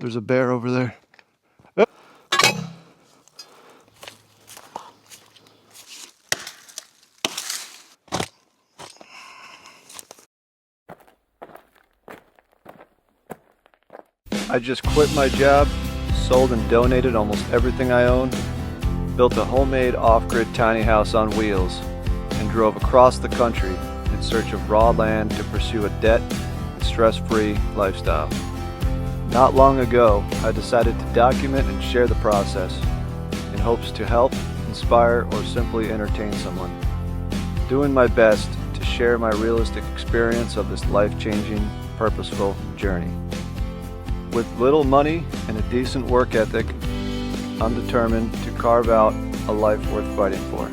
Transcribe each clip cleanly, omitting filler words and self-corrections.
There's a bear over there. I just quit my job, sold and donated almost everything I own, built a homemade off-grid tiny house on wheels, and drove across the country in search of raw land to pursue a debt and stress-free lifestyle. Not long ago, I decided to document and share the process in hopes to help, inspire, or simply entertain someone. Doing my best to share my realistic experience of this life-changing, purposeful journey. With little money and a decent work ethic, I'm determined to carve out a life worth fighting for.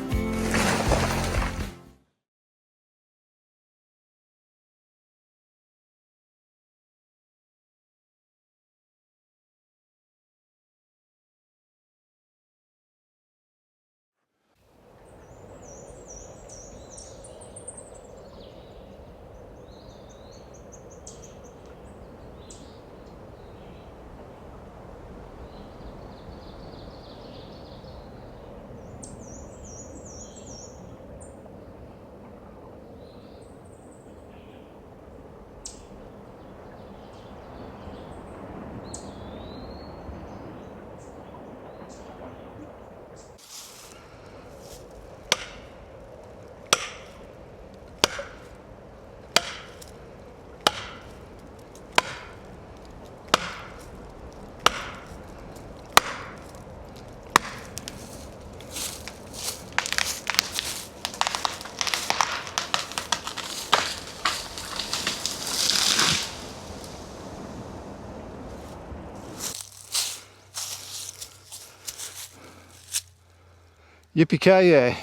Yippee-ki-yay.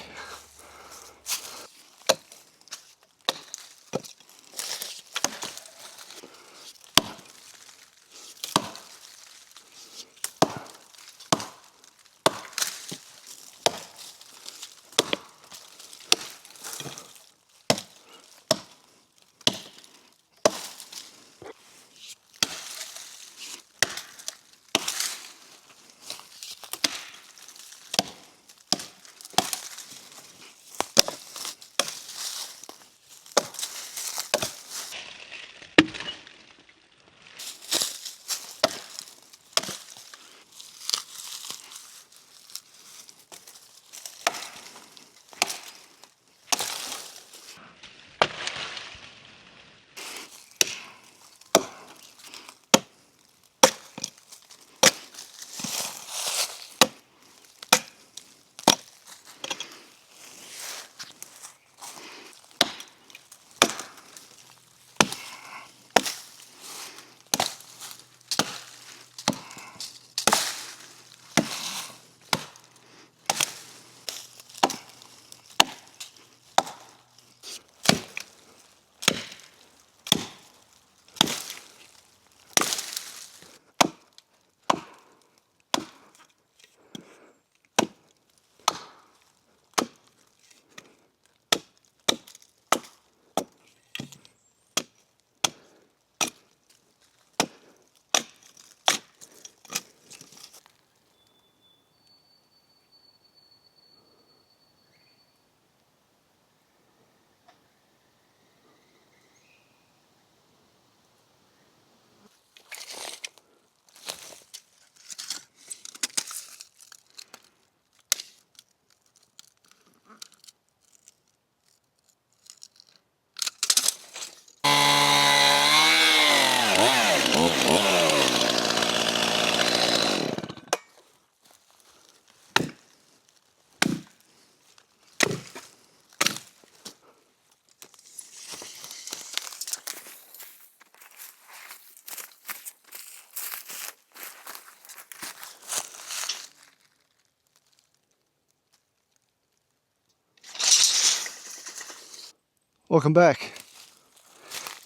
Welcome back.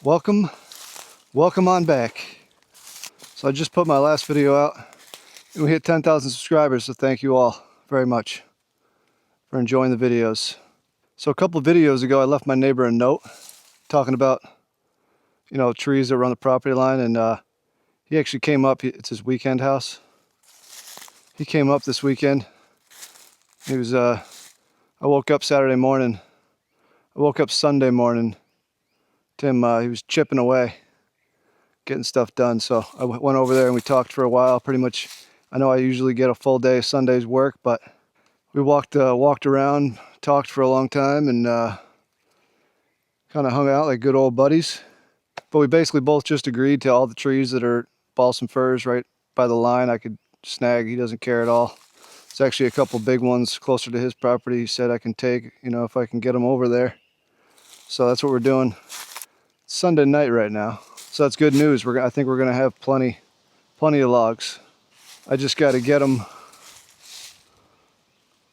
Welcome on back. So I just put my last video out and we hit 10,000 subscribers, so thank you all very much for enjoying the videos. So a couple of videos ago I left my neighbor a note talking about, trees that were on the property line, and He actually came up, it's his weekend house. He came up this weekend. He was, I woke up Saturday morning. I woke up Sunday morning. Tim, he was chipping away, getting stuff done. So I went over there and we talked for a while. Pretty much, I know I usually get a full day of Sunday's work, but we walked around, talked for a long time, and kind of hung out like good old buddies. But we basically both just agreed to all the trees that are balsam firs right by the line I could snag. He doesn't care at all. It's actually a couple big ones closer to his property he said I can take, you know, if I can get them over there. So that's what we're doing. It's Sunday night right now. So that's good news. I think we're gonna have plenty of logs. I just got to get them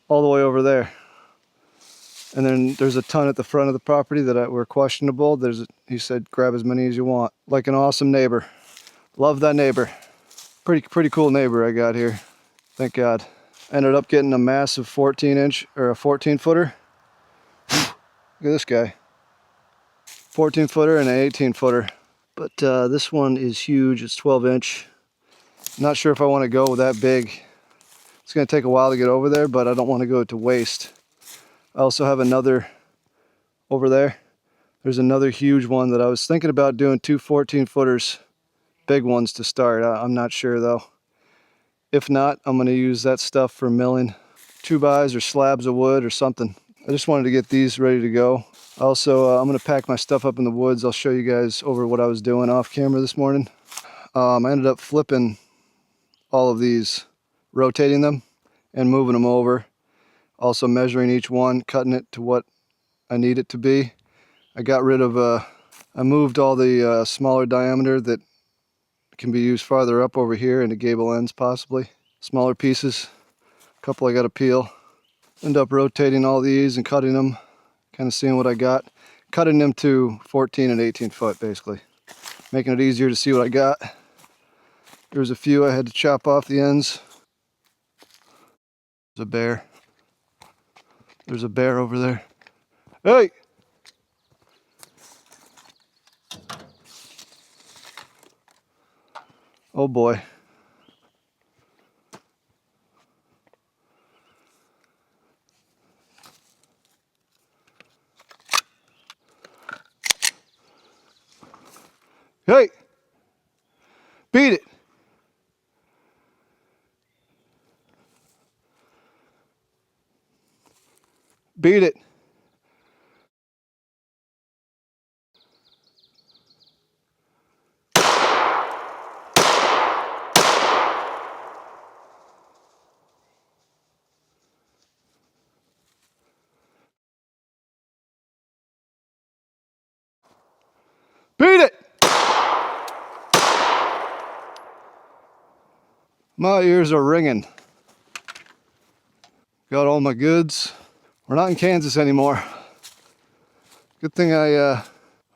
all the way over there. And then there's a ton at the front of the property that were questionable. He said, grab as many as you want. Like an awesome neighbor. Love that neighbor. Pretty cool neighbor I got here. Thank God. Ended up getting a massive 14-inch or a 14-footer. Look at this guy. 14-footer and an 18-footer. But this one is huge. It's 12-inch. Not sure if I want to go that big. It's going to take a while to get over there, but I don't want to go to waste. I also have another over there. There's another huge one that I was thinking about doing 2 14-footers, big ones to start. I'm not sure though. If not, I'm going to use that stuff for milling 2x or slabs of wood or something. I just wanted to get these ready to go. Also, I'm going to pack my stuff up in the woods. I'll show you guys over what I was doing off camera this morning. I ended up flipping all of these, rotating them and moving them over. Also measuring each one, cutting it to what I need it to be. I got rid of, I moved all the smaller diameter that can be used farther up over here into gable ends possibly. Smaller pieces, a couple I got to peel. End up rotating all these and cutting them, kind of seeing what I got. Cutting them to 14 and 18 foot basically. Making it easier to see what I got. There was a few I had to chop off the ends. There's a bear. There's a bear over there. Hey! Oh boy. Hey! Beat it! Beat it! Beat it! My ears are ringing. Got all my goods. We're not in Kansas anymore. Good thing I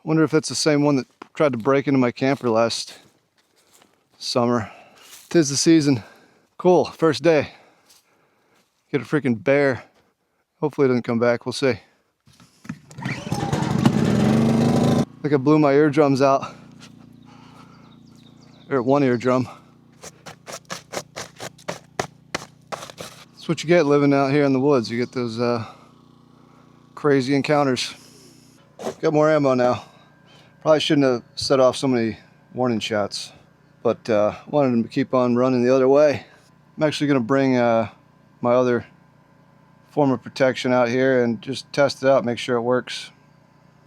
wonder if it's the same one that tried to break into my camper last summer. 'Tis the season. Cool, first day. Get a freaking bear. Hopefully it doesn't come back, we'll see. I think I blew my eardrums out. Or one eardrum. That's what you get living out here in the woods. You get those crazy encounters. Got more ammo now. Probably shouldn't have set off so many warning shots, but wanted them to keep on running the other way. I'm actually going to bring my other form of protection out here and just test it out, make sure it works.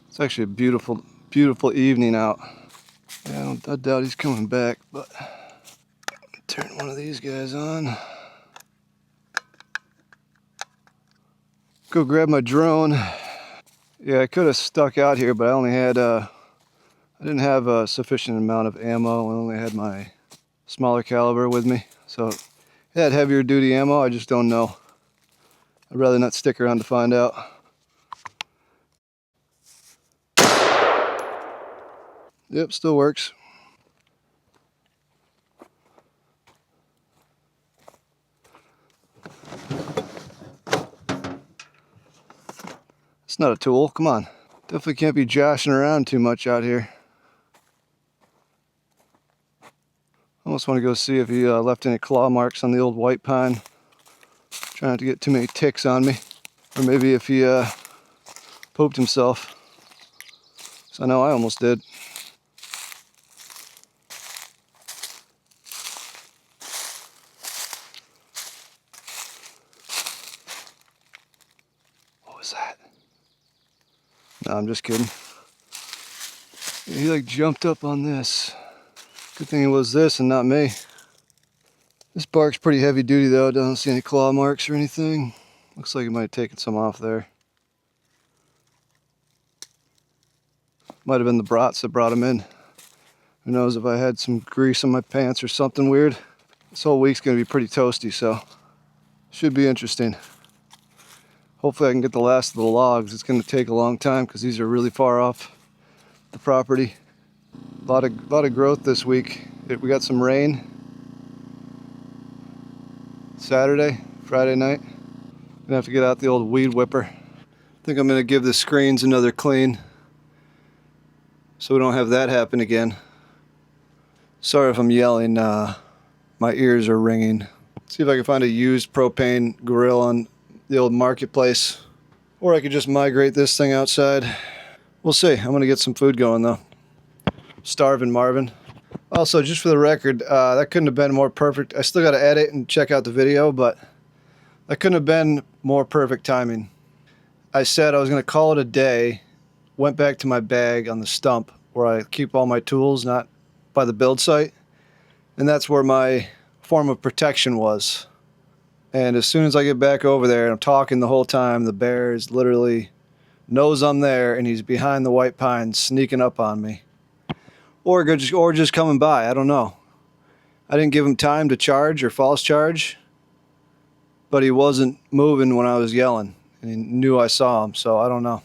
It's actually a beautiful, beautiful evening out. Yeah, I doubt he's coming back, but turn one of these guys on. Go grab my drone. Yeah, I could have stuck out here, but I only had, I didn't have a sufficient amount of ammo. I only had my smaller caliber with me. So it had heavier duty ammo, I just don't know. I'd rather not stick around to find out. Yep, still works. It's not a tool, come on. Definitely can't be joshing around too much out here. just want to go see if he left any claw marks on the old white pine. Trying not to get too many ticks on me. Or maybe if he pooped himself. So I know I almost did. What was that? No, I'm just kidding. He like jumped up on this. Good thing it was this and not me. This bark's pretty heavy duty though. Doesn't see any claw marks or anything. Looks like he might have taken some off there. Might have been the brats that brought him in. Who knows if I had some grease on my pants or something weird. This whole week's gonna be pretty toasty, so should be interesting. Hopefully I can get the last of the logs. It's gonna take a long time because these are really far off the property. A lot of growth this week. We got some rain Saturday, Friday night. Gonna have to get out the old weed whipper. I think I'm gonna give the screens another clean so we don't have that happen again. Sorry if I'm yelling, my ears are ringing. See if I can find a used propane grill on the old marketplace, or I could just migrate this thing outside. We'll see. I'm gonna get some food going though. Starving Marvin. Also, just for the record, that couldn't have been more perfect. I still got to edit and check out the video, but that couldn't have been more perfect timing. I said I was going to call it a day, went back to my bag on the stump where I keep all my tools, not by the build site, and that's where my form of protection was. And as soon as I get back over there, and I'm talking the whole time, the bear is literally knows I'm there, and he's behind the white pine sneaking up on me. Or just coming by, I don't know. I didn't give him time to charge or false charge, but he wasn't moving when I was yelling, and he knew I saw him, so I don't know.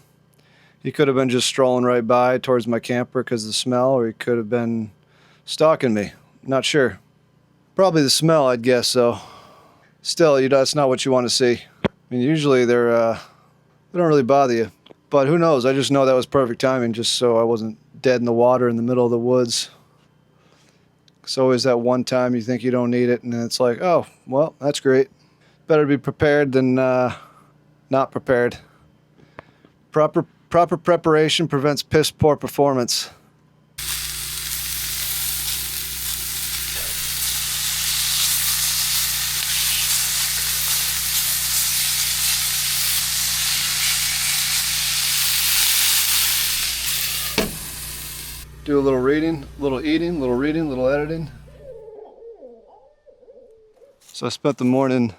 He could have been just strolling right by towards my camper because of the smell, or he could have been stalking me. Not sure. Probably the smell, I'd guess, so. Still, that's not what you want to see. I mean, usually they don't really bother you, but who knows? I just know that was perfect timing, just so I wasn't dead in the water in the middle of the woods. It's always that one time you think you don't need it, and then it's like, oh, well, that's great. Better to be prepared than not prepared. Proper preparation prevents piss poor performance. Do a little reading, a little eating, a little reading, a little editing. So I spent the morning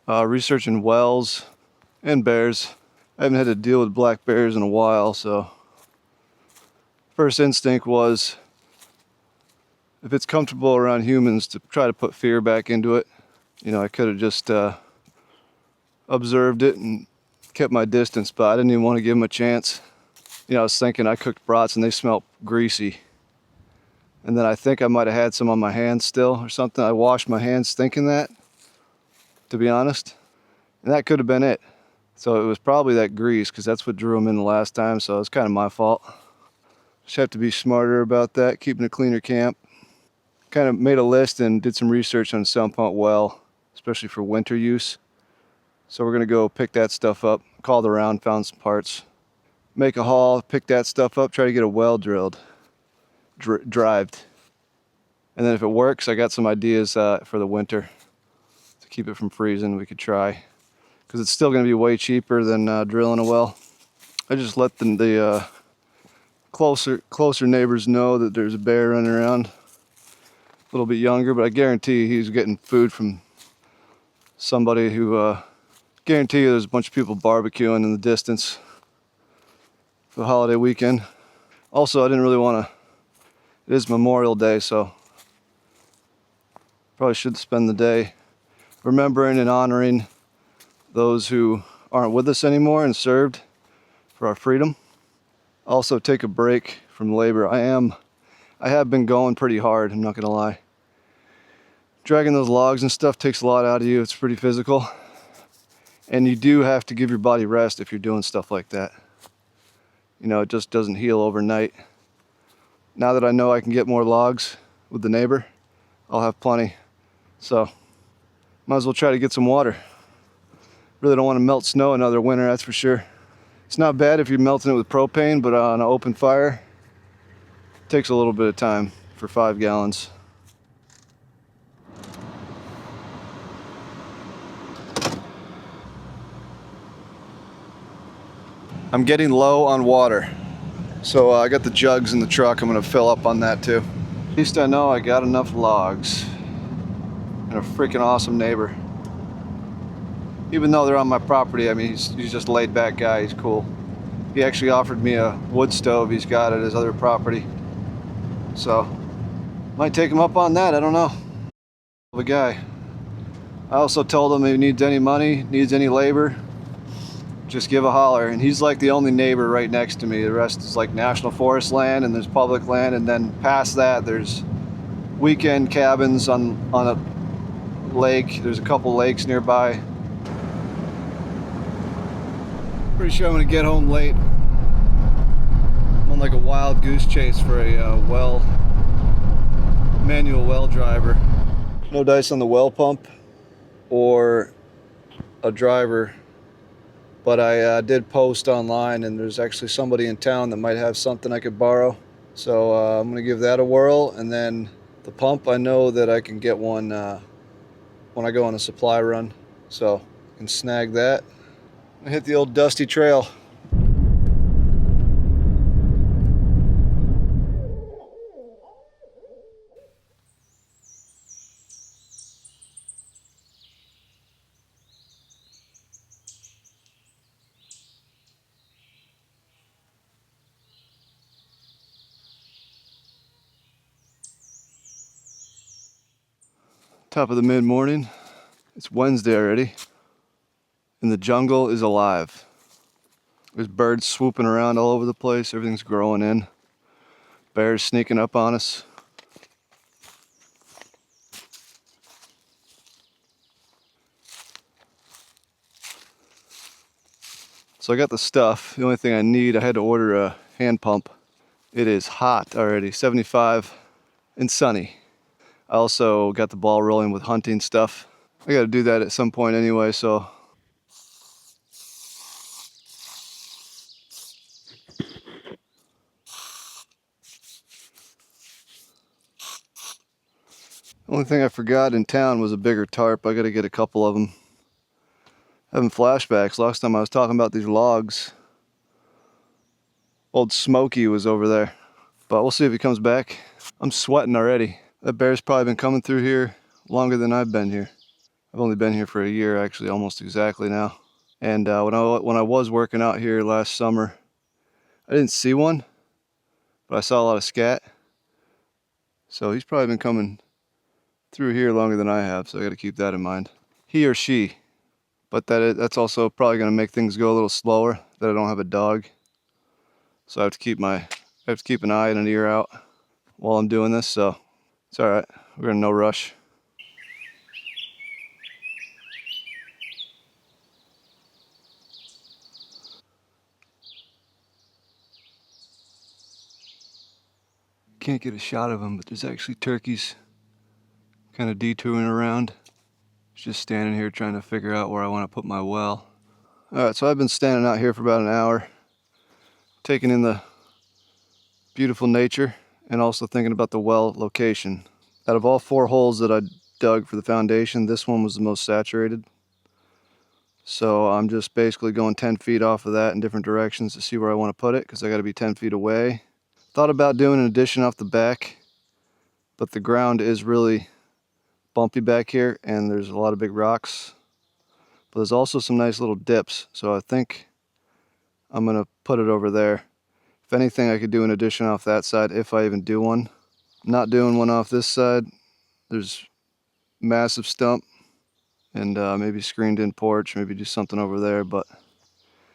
researching wells and bears. I haven't had to deal with black bears in a while, so first instinct was if it's comfortable around humans to try to put fear back into it. I could have just observed it and kept my distance, but I didn't even want to give them a chance. I was thinking I cooked brats and they smelled greasy. And then I think I might have had some on my hands still or something. I washed my hands thinking that, to be honest. And that could have been it. So it was probably that grease because that's what drew them in the last time. So it's kind of my fault. Just have to be smarter about that, keeping a cleaner camp. Kind of made a list and did some research on sump pump well, especially for winter use. So we're going to go pick that stuff up. Called around, found some parts. Make a haul, pick that stuff up, try to get a well drilled, drived. And then if it works, I got some ideas for the winter to keep it from freezing. We could try, because it's still going to be way cheaper than drilling a well. I just let the closer neighbors know that there's a bear running around, a little bit younger, but I guarantee he's getting food from somebody who, guarantee you there's a bunch of people barbecuing in the distance for the holiday weekend. Also, I didn't really want to, it is Memorial Day, so probably should spend the day remembering and honoring those who aren't with us anymore and served for our freedom. Also, take a break from labor. I have been going pretty hard, I'm not gonna lie. Dragging those logs and stuff takes a lot out of you. It's pretty physical. And you do have to give your body rest if you're doing stuff like that. It just doesn't heal overnight. Now that I know I can get more logs with the neighbor, I'll have plenty. So might as well try to get some water. Really don't want to melt snow another winter, that's for sure. It's not bad if you're melting it with propane, but on an open fire, it takes a little bit of time for 5 gallons. I'm getting low on water, so I got the jugs in the truck. I'm gonna fill up on that too. At least I know I got enough logs. And a freaking awesome neighbor. Even though they're on my property, I mean, he's just a laid back guy, he's cool. He actually offered me a wood stove he's got at his other property. So, might take him up on that, I don't know. The guy. I also told him if he needs any money, needs any labor, just give a holler. And he's like the only neighbor right next to me. The rest is like national forest land and there's public land, and then past that there's weekend cabins on a lake. There's a couple lakes nearby. Pretty sure I'm gonna get home late. I'm on like a wild goose chase for a manual well driver. No dice on the well pump or a driver, but I did post online and there's actually somebody in town that might have something I could borrow. So I'm gonna give that a whirl, and then the pump, I know that I can get one when I go on a supply run, so I can snag that. I hit the old dusty trail. Top of the mid-morning. It's Wednesday already, and the jungle is alive. There's birds swooping around all over the place. Everything's growing in. Bears sneaking up on us. So I got the stuff. The only thing I need, I had to order a hand pump. It is hot already, 75 and sunny. I also got the ball rolling with hunting stuff. I gotta do that at some point anyway, so. Only thing I forgot in town was a bigger tarp. I gotta get a couple of them. Having flashbacks. Last time I was talking about these logs, old Smokey was over there. But we'll see if he comes back. I'm sweating already. That bear's probably been coming through here longer than I've been here. I've only been here for a year, actually, almost exactly now. And when I was working out here last summer, I didn't see one, but I saw a lot of scat. So he's probably been coming through here longer than I have, so I got to keep that in mind. He or she, but that's also probably going to make things go a little slower that I don't have a dog. So I have to keep an eye and an ear out while I'm doing this. So it's all right. We're in no rush. Can't get a shot of them, but there's actually turkeys kind of detouring around. Just standing here trying to figure out where I want to put my well. All right, so I've been standing out here for about an hour, taking in the beautiful nature and also thinking about the well location. Out of all 4 holes that I dug for the foundation, this one was the most saturated. So I'm just basically going 10 feet off of that in different directions to see where I want to put it, because I got to be 10 feet away. Thought about doing an addition off the back, but the ground is really bumpy back here and there's a lot of big rocks. But there's also some nice little dips, so I think I'm gonna put it over there. If anything, I could do an addition off that side if I even do one. I'm not doing one off this side. There's massive stump and maybe screened in porch, maybe do something over there. But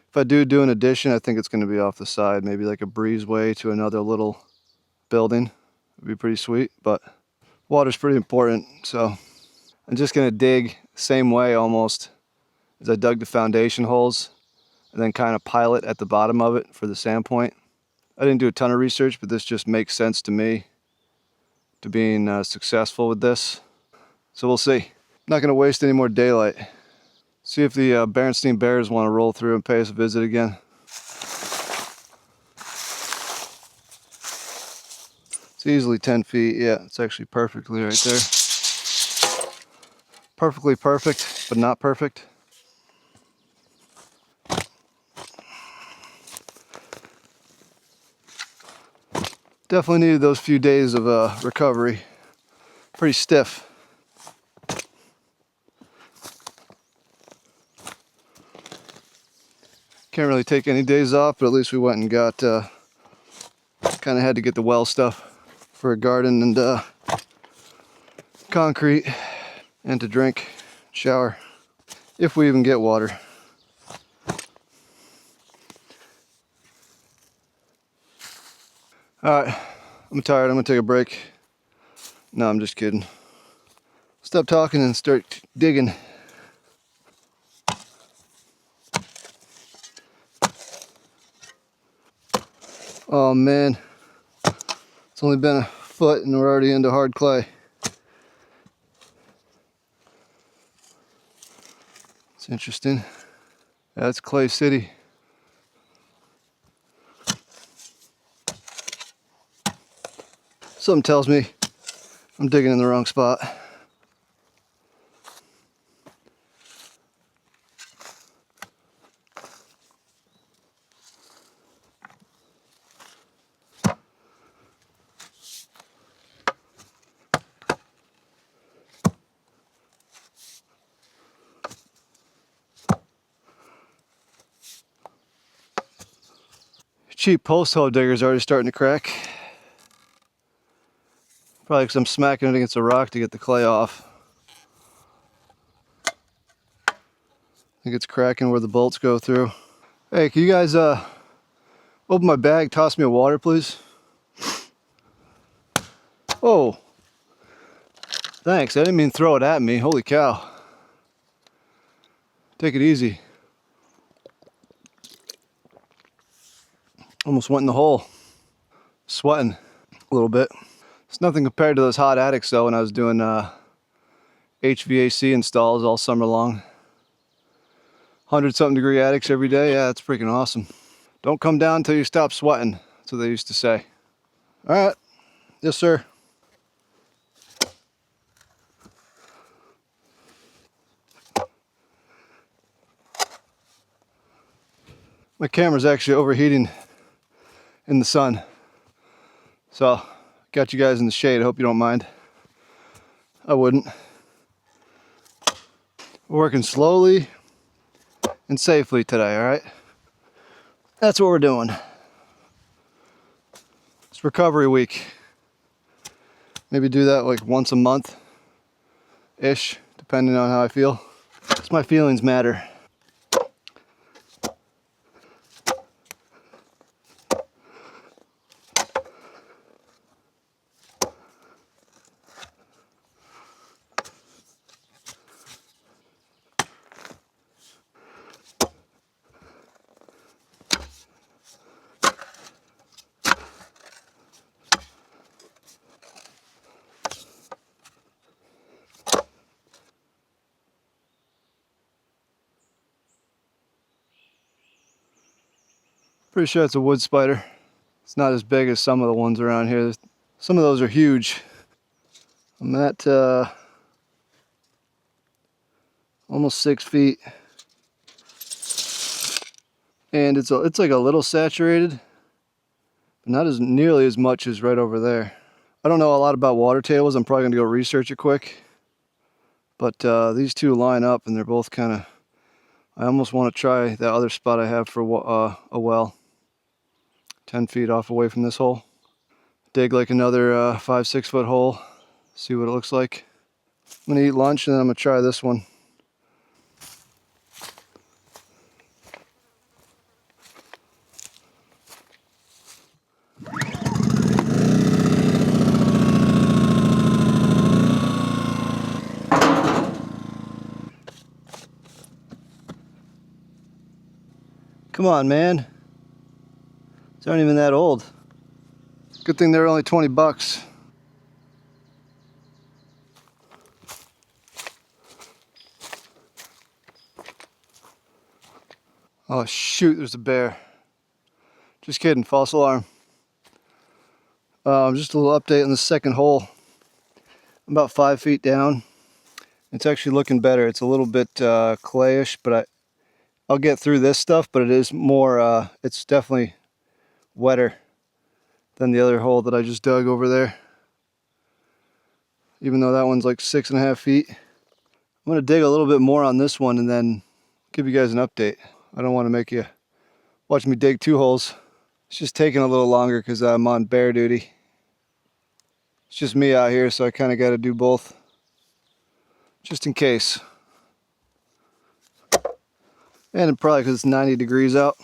if I do an addition, I think it's gonna be off the side, maybe like a breezeway to another little building. It'd be pretty sweet, but water's pretty important, so I'm just gonna dig the same way almost as I dug the foundation holes, and then kind of pilot at the bottom of it for the sand point. I didn't do a ton of research, but this just makes sense to me to being successful with this. So we'll see. Not going to waste any more daylight. See if the Berenstain Bears want to roll through and pay us a visit again. It's easily 10 feet. Yeah, it's actually perfectly right there. Perfectly perfect, but not perfect. Definitely needed those few days of recovery. Pretty stiff. Can't really take any days off, but at least we went and got, kind of had to get the well stuff for a garden and concrete and to drink, shower, if we even get water. Alright, I'm tired, I'm gonna take a break. No, I'm just kidding. Stop talking and start digging. Oh man, it's only been a foot and we're already into hard clay. It's interesting. That's Clay City. Something tells me I'm digging in the wrong spot. Cheap post hole digger's already starting to crack. Probably because I'm smacking it against a rock to get the clay off. I think it's cracking where the bolts go through. Hey, can you guys open my bag, toss me a water, please? Oh, thanks. I didn't mean throw it at me. Holy cow. Take it easy. Almost went in the hole. Sweating a little bit. It's nothing compared to those hot attics though when I was doing HVAC installs all summer long. 100-something degree attics every day. Yeah, that's freaking awesome. Don't come down until you stop sweating. That's what they used to say. All right. Yes, sir. My camera's actually overheating in the sun. So, got you guys in the shade. I hope you don't mind. I wouldn't. We're working slowly and safely today, all right? That's what we're doing. It's recovery week. Maybe do that like once a month-ish, depending on how I feel. Because my feelings matter. Pretty sure it's a wood spider. It's not as big as some of the ones around here. Some of those are huge. I'm at almost 6 feet. And it's like a little saturated, but not as nearly as much as right over there. I don't know a lot about water tables. I'm probably gonna go research it quick. But these two line up and they're both kind of, I almost want to try that other spot I have for a well. 10 feet off away from this hole. Dig like another 5-6 foot hole. See what it looks like. I'm gonna eat lunch and then I'm gonna try this one. Come on, man. These aren't even that old. Good thing they're only 20 bucks. Oh shoot, there's a bear. Just kidding, false alarm. Just a little update on the second hole. I'm about 5 feet down. It's actually looking better. It's a little bit clayish, but I'll get through this stuff, but it is more, it's definitely wetter than the other hole that I just dug over there. Even though that one's like 6.5 feet. I'm gonna dig a little bit more on this one and then give you guys an update. I don't want to make you watch me dig 2 holes. It's just taking a little longer because I'm on bear duty. It's just me out here, so I kind of got to do both, just in case. And probably because it's 90 degrees out.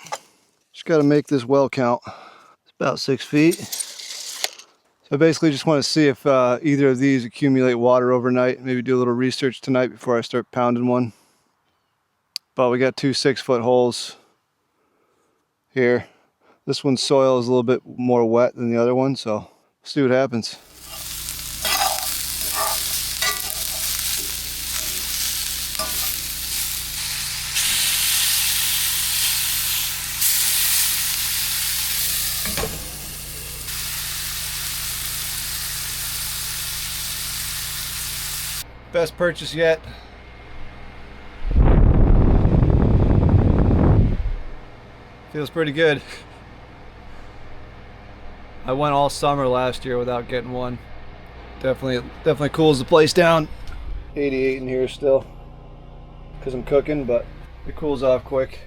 Just got to make this well count. It's about 6 feet. So I basically just want to see if either of these accumulate water overnight. Maybe do a little research tonight before I start pounding one. But we got 2 6-foot holes here. This one's soil is a little bit more wet than the other one, so see what happens. Best purchase yet. Feels pretty good. I went all summer last year without getting one. Definitely cools the place down. 88 in here still, because I'm cooking, but it cools off quick.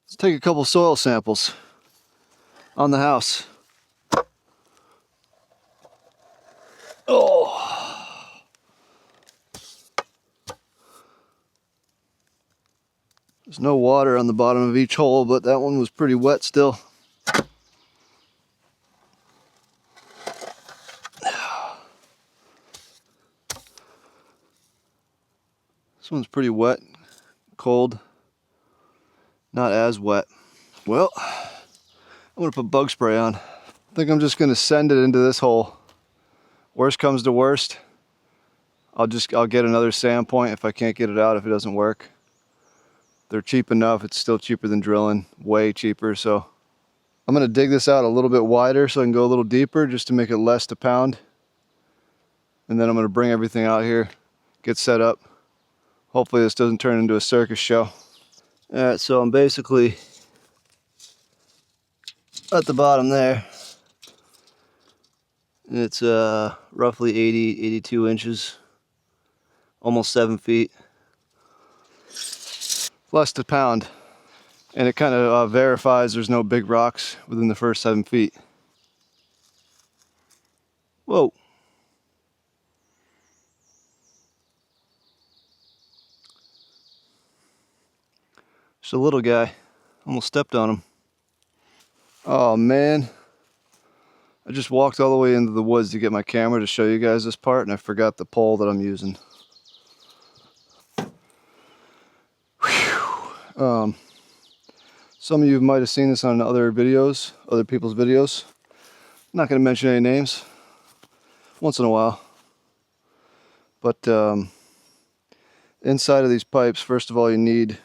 Let's take a couple soil samples on the house. Oh, there's no water on the bottom of each hole, but that one was pretty wet still. This one's pretty wet, cold, not as wet. Well, I'm gonna put bug spray on. I think I'm just gonna send it into this hole. Worst comes to worst, I'll get another sand point if I can't get it out, if it doesn't work. They're cheap enough, it's still cheaper than drilling, way cheaper, so. I'm gonna dig this out a little bit wider so I can go a little deeper just to make it less to pound. And then I'm gonna bring everything out here, get set up. Hopefully this doesn't turn into a circus show. All right, so I'm basically at the bottom there. And it's roughly 82 inches, almost 7 feet. Less to pound. And it kind of verifies there's no big rocks within the first 7 feet. Whoa. Just a little guy. Almost stepped on him. Oh man. I just walked all the way into the woods to get my camera to show you guys this part, and I forgot the pole that I'm using. Whew. Some of you might have seen this on other videos, other people's videos. I'm not going to mention any names. Once in a while. But inside of these pipes, first of all, you need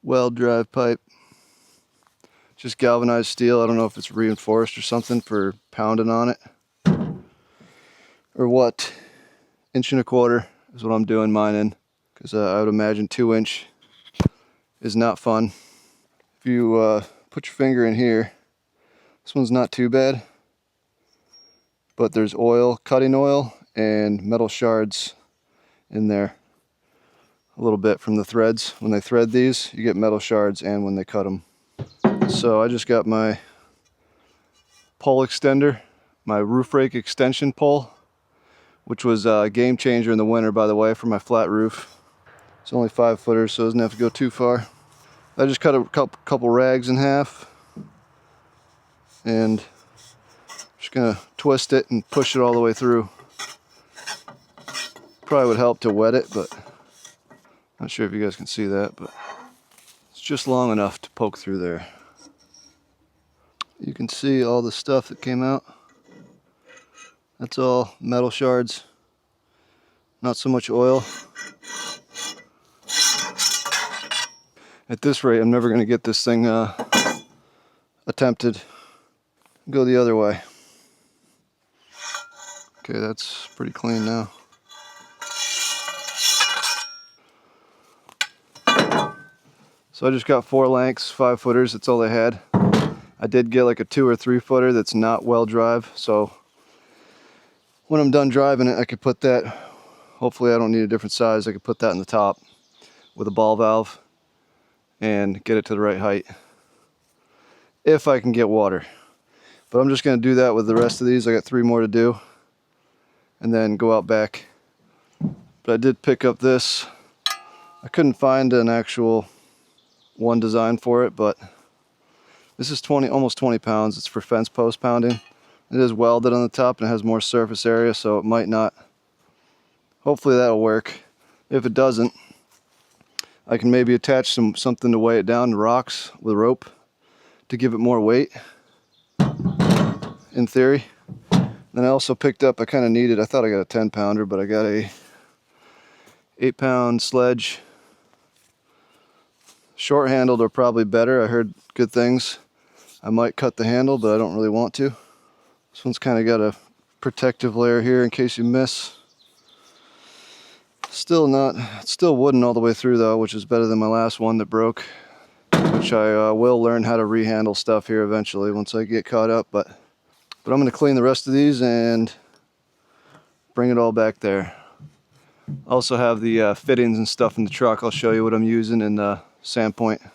weld drive pipe. Just galvanized steel. I don't know if it's reinforced or something for pounding on it or what. 1.25 is what I'm doing mine in, because I would imagine 2-inch is not fun. If you put your finger in here, this one's not too bad, but there's oil, cutting oil, and metal shards in there a little bit from the threads. When they thread these, you get metal shards, and when they cut them. So I just got my pole extender, my roof rake extension pole, which was a game changer in the winter, by the way, for my flat roof. It's only 5 footers, so it doesn't have to go too far. I just cut a couple rags in half, and just gonna twist it and push it all the way through. Probably would help to wet it, but not sure if you guys can see that, but it's just long enough to poke through there. You can see all the stuff that came out. That's all metal shards, not so much oil. At this rate, I'm never going to get this thing attempted. Go the other way. Okay, that's pretty clean now. So I just got 4 lengths, 5 footers, that's all they had. I did get like a 2 or 3 footer that's not well drive, so when I'm done driving it, I could put that, hopefully I don't need a different size, I could put that in the top with a ball valve and get it to the right height, if I can get water. But I'm just going to do that with the rest of these. I got 3 more to do, and then go out back. But I did pick up this. I couldn't find an actual one design for it, but this is almost 20 pounds. It's for fence post pounding. It is welded on the top and it has more surface area, so it might not. Hopefully that'll work. If it doesn't, I can maybe attach something to weigh it down to rocks with a rope to give it more weight, in theory. Then I also picked up, I kind of needed, I thought I got a 10 pounder, but I got a 8-pound sledge. Short handled are probably better. I heard good things. I might cut the handle, but I don't really want to. This one's kind of got a protective layer here in case you miss. It's still wooden all the way through though, which is better than my last one that broke. Which I will learn how to rehandle stuff here eventually once I get caught up. But I'm going to clean the rest of these and bring it all back there. I also have the fittings and stuff in the truck. I'll show you what I'm using in the Sandpoint.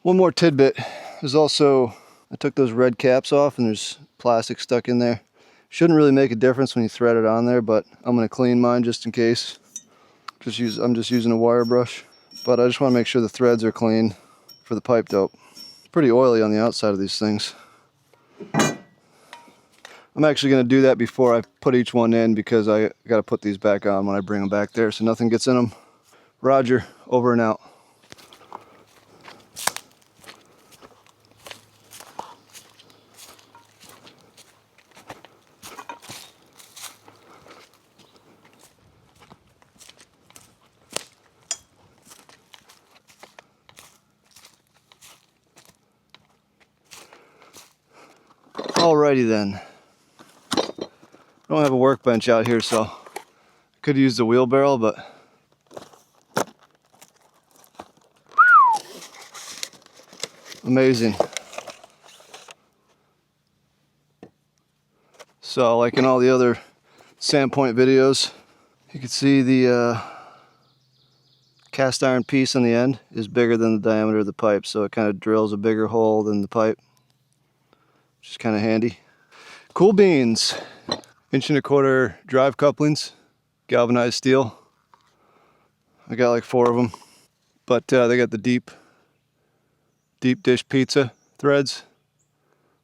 One more tidbit is also, I took those red caps off and there's plastic stuck in there. Shouldn't really make a difference when you thread it on there, but I'm going to clean mine just in case. I'm just using a wire brush, but I just want to make sure the threads are clean for the pipe dope. It's pretty oily on the outside of these things. I'm actually going to do that before I put each one in, because I got to put these back on when I bring them back there so nothing gets in them. Roger, over and out. Alrighty then. I don't have a workbench out here, so I could use the wheelbarrow, but amazing. So like in all the other Sandpoint videos, you can see the cast iron piece on the end is bigger than the diameter of the pipe, so it kind of drills a bigger hole than the pipe, which is kind of handy. Cool beans. 1.25-inch drive couplings, galvanized steel. I got like 4 of them, but they got the deep dish pizza threads,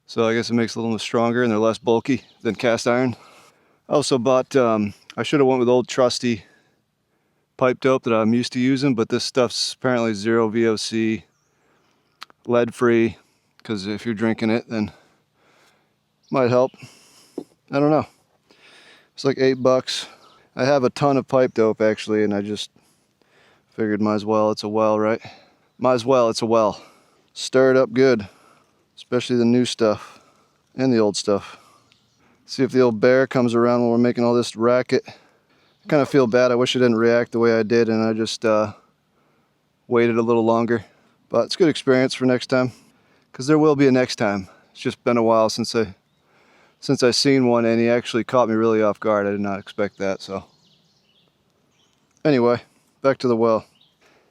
so I guess it makes it a little stronger and they're less bulky than cast iron. I also bought, I should have went with old trusty pipe dope that I'm used to using, but this stuff's apparently 0 VOC, lead free, because if you're drinking it then it might help. I don't know. It's like $8. I have a ton of pipe dope actually, and I just figured might as well, it's a well, right? Might as well, it's a well. Stir it up good, especially the new stuff and the old stuff. See if the old bear comes around when we're making all this racket. I kind of feel bad. I wish I didn't react the way I did and I just waited a little longer. But it's a good experience for next time, because there will be a next time. It's just been a while since I seen one, and he actually caught me really off guard. I did not expect that. So anyway, back to the well.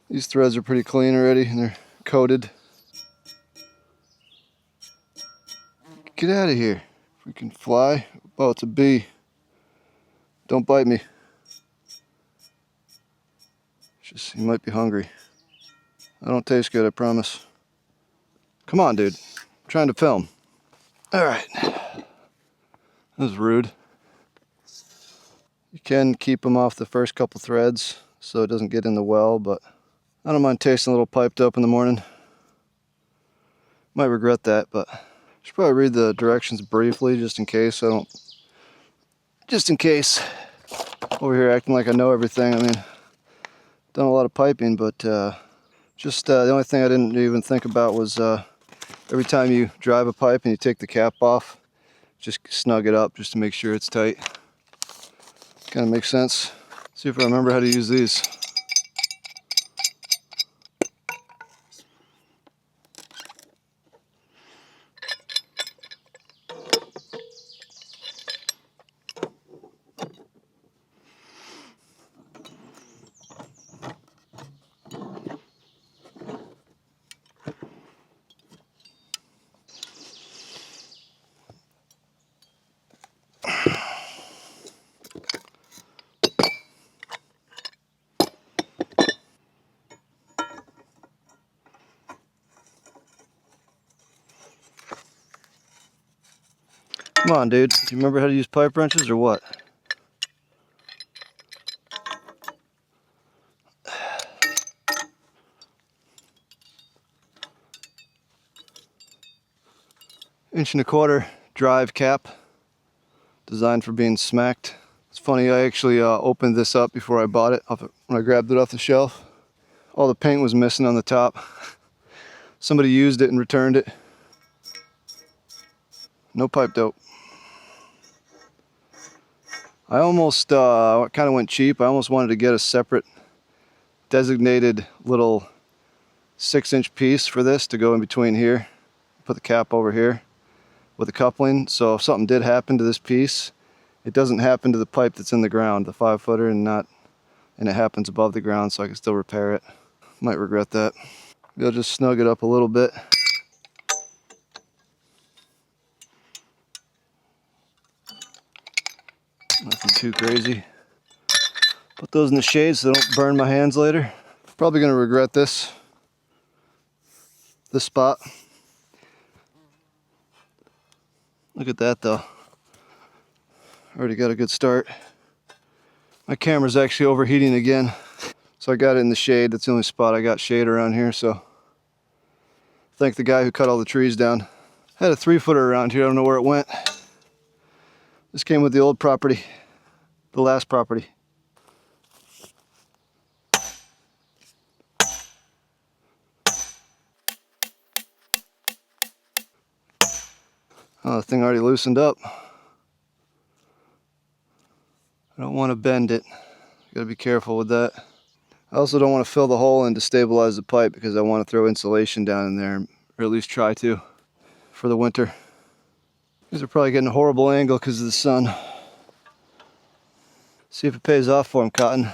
These threads are pretty clean already and they're coated. Get out of here. We can fly. Oh, it's a bee. Don't bite me. Just, he might be hungry. I don't taste good, I promise. Come on, dude. I'm trying to film. All right. That was rude. You can keep them off the first couple threads so it doesn't get in the well, but I don't mind tasting a little piped up in the morning. Might regret that, but I should probably read the directions briefly just in case over here acting like I know everything. I mean, done a lot of piping, but the only thing I didn't even think about was every time you drive a pipe and you take the cap off, just snug it up just to make sure it's tight. Kind of makes sense. See if I remember how to use these. Come on, dude. Do you remember how to use pipe wrenches or what? Inch and a quarter drive cap, designed for being smacked. It's funny, I actually opened this up before I bought it when I grabbed it off the shelf. All the paint was missing on the top. Somebody used it and returned it. No pipe dope. I almost kind of went cheap. I almost wanted to get a separate designated little 6-inch piece for this to go in between here. Put the cap over here with the coupling, so if something did happen to this piece, it doesn't happen to the pipe that's in the ground, the 5-footer, and it happens above the ground, so I can still repair it. Might regret that. Maybe I'll just snug it up a little bit. Nothing too crazy. Put those in the shade so they don't burn my hands later. Probably gonna regret this spot. Look at that though. Already got a good start. My camera's actually overheating again. So I got it in the shade. That's the only spot I got shade around here, so thank the guy who cut all the trees down. Had a 3-footer around here, I don't know where it went. This came with the old property, the last property. Oh, the thing already loosened up. I don't want to bend it. Gotta be careful with that. I also don't want to fill the hole and destabilize the pipe because I want to throw insulation down in there, or at least try to, for the winter. These are probably getting a horrible angle because of the sun. See if it pays off for him, Cotton.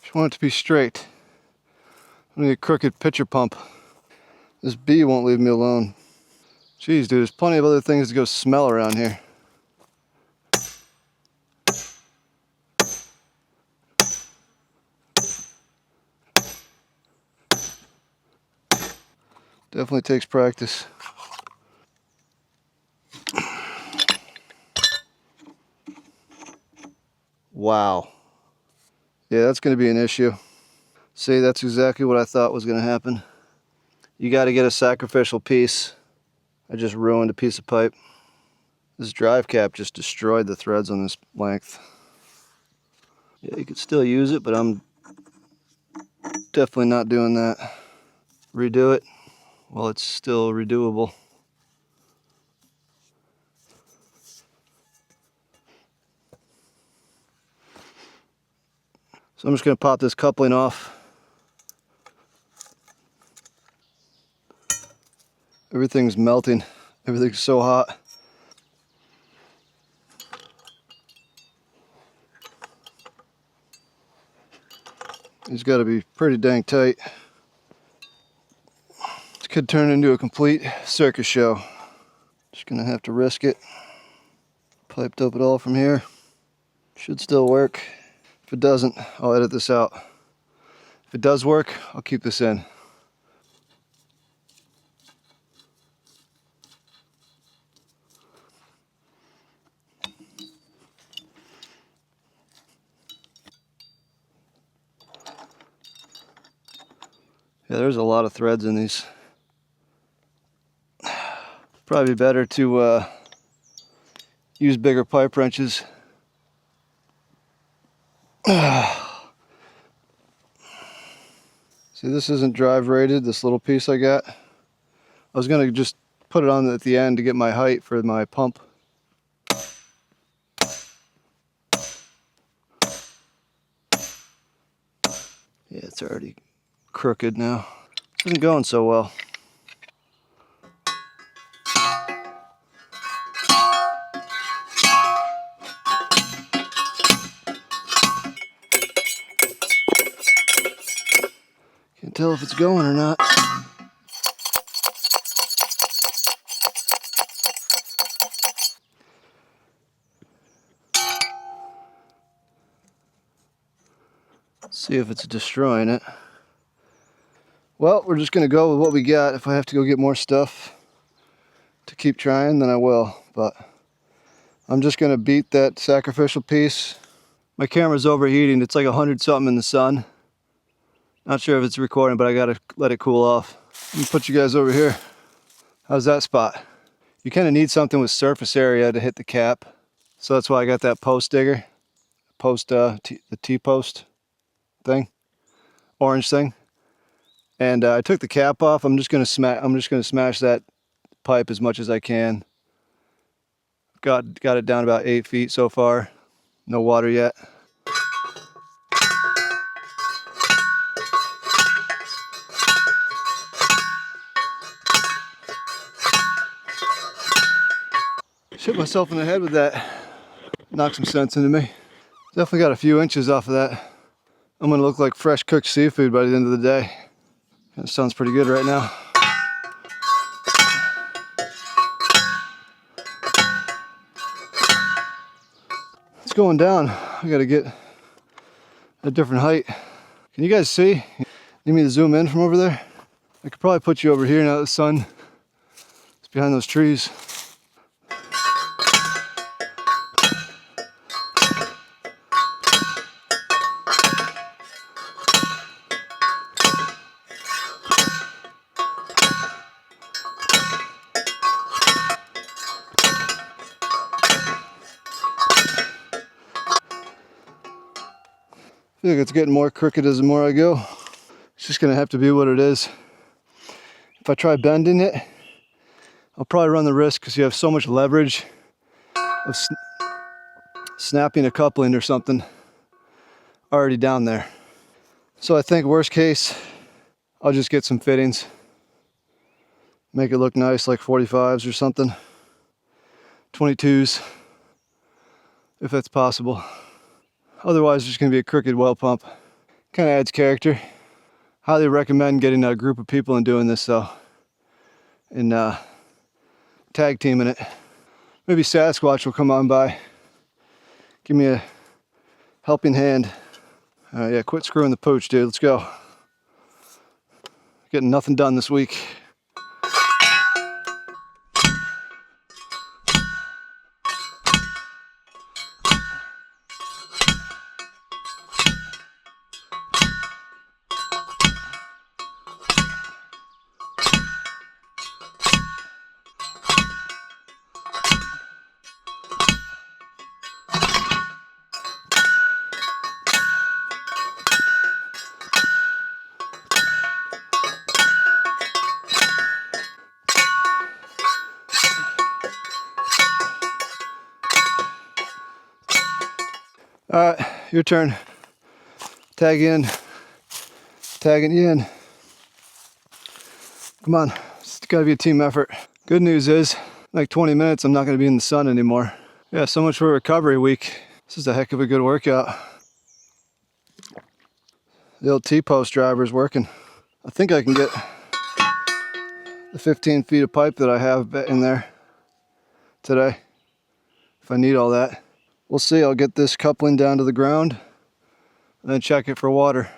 Just want it to be straight. I need a crooked pitcher pump. This bee won't leave me alone. Jeez, dude, there's plenty of other things to go smell around here. Definitely takes practice. Wow. Yeah, that's going to be an issue. See, that's exactly what I thought was going to happen. You got to get a sacrificial piece. I just ruined a piece of pipe. This drive cap just destroyed the threads on this length. Yeah, you could still use it, but I'm definitely not doing that. Redo it while it's still redoable. So I'm just going to pop this coupling off. Everything's melting. Everything's so hot. It's got to be pretty dang tight. This could turn into a complete circus show. Just going to have to risk it. Piped up it all from here. Should still work. If it doesn't, I'll edit this out. If it does work, I'll keep this in. Yeah, there's a lot of threads in these. Probably better to use bigger pipe wrenches. See, this isn't drive rated, this little piece I got. I was gonna just put it on at the end to get my height for my pump. Yeah, it's already crooked now. This isn't going so well. Can't tell if it's going or not. See if it's destroying it. Well, we're just gonna go with what we got. If I have to go get more stuff to keep trying, then I will. But I'm just gonna beat that sacrificial piece. My camera's overheating. It's like 100 something in the sun. Not sure if it's recording, but I gotta let it cool off. Let me put you guys over here. How's that spot? You kind of need something with surface area to hit the cap. So that's why I got that post digger. The T-post thing. Orange thing. And I took the cap off. I'm just gonna smash that pipe as much as I can. Got it down about 8 feet so far. No water yet. Hit myself in the head with that. Knocked some sense into me. Definitely got a few inches off of that. I'm gonna look like fresh cooked seafood by the end of the day. That sounds pretty good right now. It's going down. I gotta get a different height. Can you guys see? Need me to zoom in from over there? I could probably put you over here now that the sun is behind those trees. I feel like it's getting more crooked as the more I go. It's just gonna have to be what it is. If I try bending it, I'll probably run the risk because you have so much leverage of snapping a coupling or something already down there. So I think worst case, I'll just get some fittings. Make it look nice like 45s or something. 22s, if that's possible. Otherwise, there's gonna be a crooked well pump. Kind of adds character. Highly recommend getting a group of people and doing this though. And tag teaming it. Maybe Sasquatch will come on by. Give me a helping hand. Yeah, quit screwing the pooch, dude. Let's go. Getting nothing done this week. Alright, your turn. Tag in. Tagging you in. Come on, it's gotta be a team effort. Good news is, like 20 minutes, I'm not gonna be in the sun anymore. Yeah, so much for recovery week. This is a heck of a good workout. The old T-post driver is working. I think I can get the 15 feet of pipe that I have in there today, if I need all that. We'll see. I'll get this coupling down to the ground and then check it for water.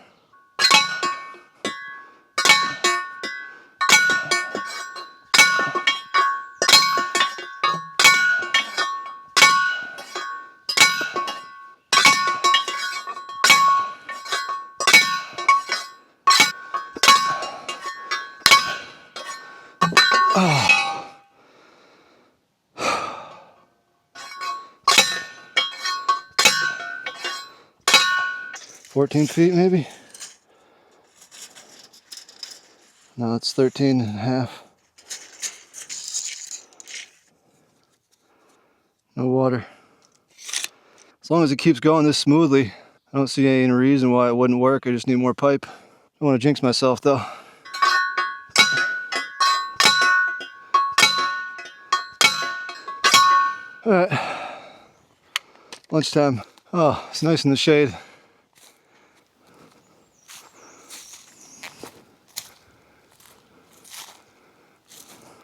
Oh. 14 feet maybe? No, it's 13 and a half. No water. As long as it keeps going this smoothly, I don't see any reason why it wouldn't work. I just need more pipe. I don't want to jinx myself though. Alright, lunchtime. Oh, it's nice in the shade.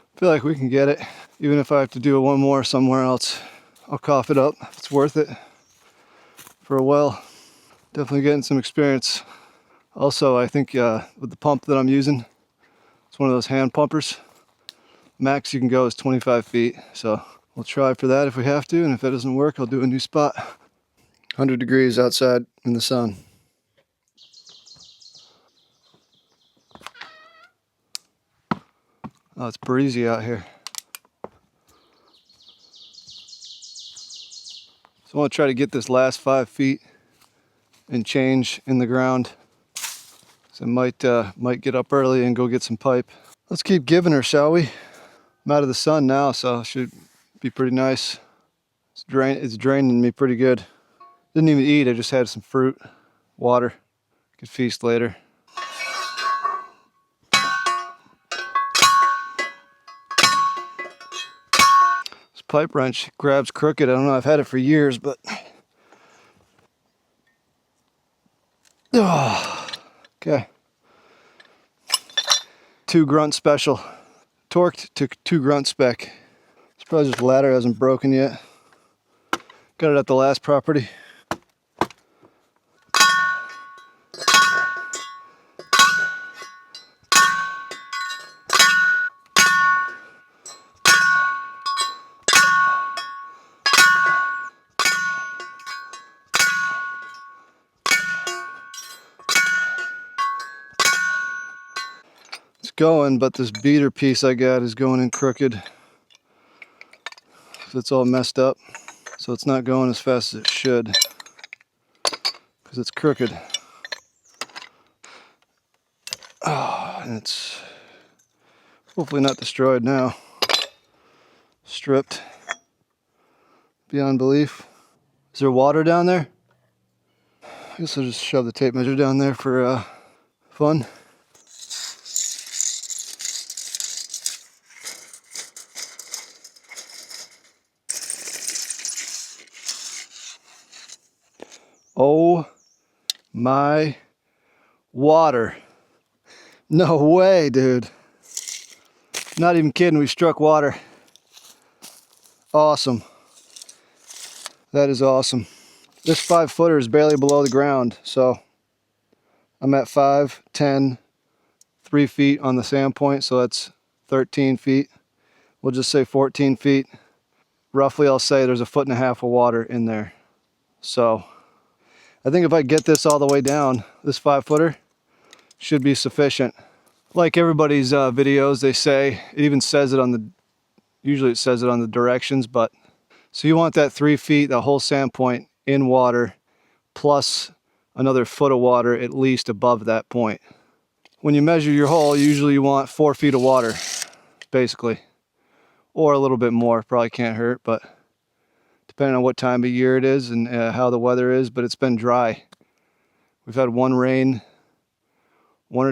I feel like we can get it. Even if I have to do one more somewhere else, I'll cough it up. It's worth it for a well. Definitely getting some experience. Also, I think with the pump that I'm using, it's one of those hand pumpers. Max you can go is 25 feet. So we'll try for that if we have to. And if that doesn't work, I'll do a new spot. 100 degrees outside in the sun. Oh, it's breezy out here. So I want to try to get this last 5 feet and change in the ground. So I might get up early and go get some pipe. Let's keep giving her, shall we? I'm out of the sun now, so it should be pretty nice. It's draining me pretty good. Didn't even eat, I just had some fruit, water. Could feast later. This pipe wrench grabs crooked. I don't know, I've had it for years, but... Oh, okay. 2 grunt special. Torqued to 2 grunt spec. Surprised this ladder hasn't broken yet. Got it at the last property. It's going, but this beater piece I got is going in crooked. So it's all messed up. So it's not going as fast as it should because it's crooked. Oh, and it's hopefully not destroyed now. Stripped beyond belief. Is there water down there? I guess I'll just shove the tape measure down there for fun. Oh my water. No way, dude. Not even kidding, we struck water. Awesome. That is awesome. This 5 footer is barely below the ground, so I'm at 5, 10, 3 feet on the sand point, so that's 13 feet. We'll just say 14 feet. Roughly, I'll say there's 1.5 foot of water in there. So I think if I get this all the way down, this 5 footer should be sufficient. Like everybody's videos, they say, it even says it on the, usually it says it on the directions, but so you want that 3 feet, the whole sand point in water, plus another foot of water at least above that point. When you measure your hole, usually you want 4 feet of water, basically. Or a little bit more, probably can't hurt, but depending on what time of year it is and how the weather is, but it's been dry. We've had one or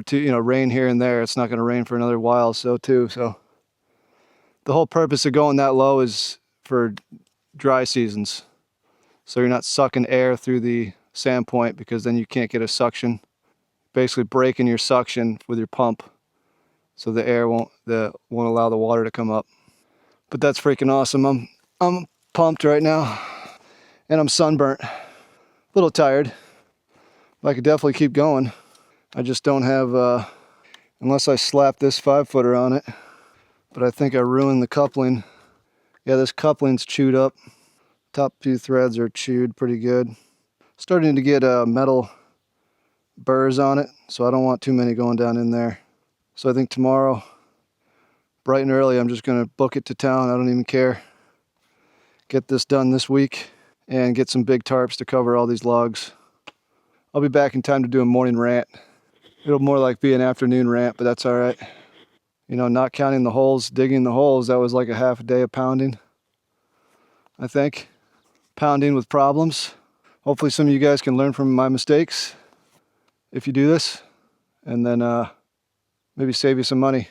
two, rain here and there. It's not going to rain for another while, so the whole purpose of going that low is for dry seasons. So you're not sucking air through the sand point, because then you can't get a suction. Basically breaking your suction with your pump, so the air won't allow the water to come up. But that's freaking awesome. I'm pumped right now, and I'm sunburnt. A little tired. I could definitely keep going. I just don't have, unless I slap this 5-footer on it. But I think I ruined the coupling. Yeah, this coupling's chewed up. Top few threads are chewed pretty good. Starting to get metal burrs on it, so I don't want too many going down in there. So I think tomorrow, bright and early, I'm just gonna book it to town. I don't even care. Get this done this week and get some big tarps to cover all these logs. I'll be back in time to do a morning rant. It'll more like be an afternoon rant, but that's all right. Not counting the holes, digging the holes, that was like a half a day of pounding, I think. Pounding with problems. Hopefully some of you guys can learn from my mistakes if you do this, and then maybe save you some money.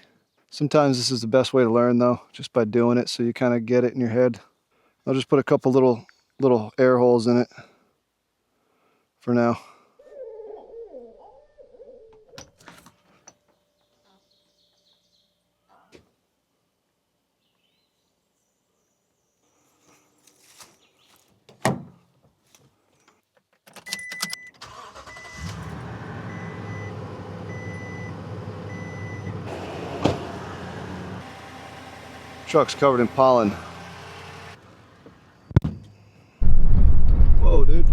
Sometimes this is the best way to learn, though, just by doing it, so you kind of get it in your head. I'll just put a couple little air holes in it for now. Truck's covered in pollen. Whoa, dude.